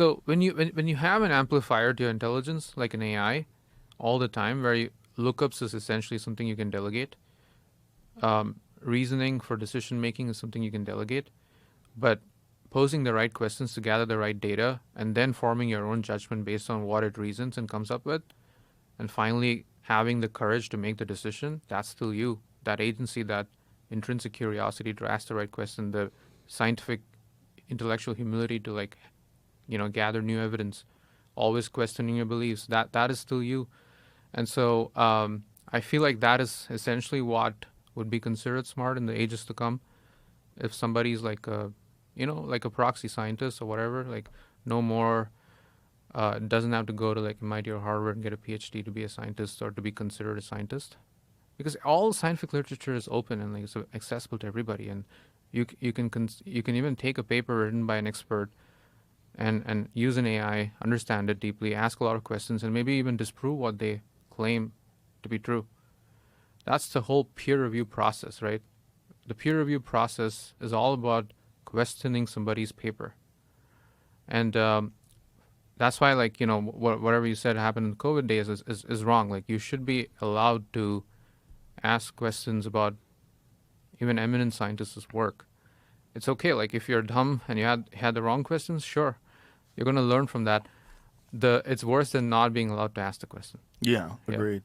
So when you have an amplifier to your intelligence, like an AI, all the time, where lookups is essentially something you can delegate. Reasoning for decision making is something you can delegate, but posing the right questions to gather the right data and then forming your own judgment based on what it reasons and comes up with, and finally having the courage to make the decision, that's still you. That agency, that intrinsic curiosity to ask the right question, the scientific intellectual humility to gather new evidence, always questioning your beliefs, that is still you. And so I feel like that is essentially what would be considered smart in the ages to come. If somebody's like like a proxy scientist or whatever, like no more doesn't have to go to like MIT or Harvard and get a PhD to be a scientist or to be considered a scientist, because all scientific literature is open and like it's accessible to everybody, and you can even take a paper written by an expert and use an AI, understand it deeply, ask a lot of questions, and maybe even disprove what they claim to be true. That's the whole peer review process, right? The peer review process is all about questioning somebody's paper, and that's why, like whatever you said happened in the COVID days is wrong. Like you should be allowed to ask questions about even eminent scientists' work. It's okay. Like if you're dumb and you had the wrong questions, sure, you're gonna learn from that. It's worse than not being allowed to ask the question. Yeah, Yeah. agreed.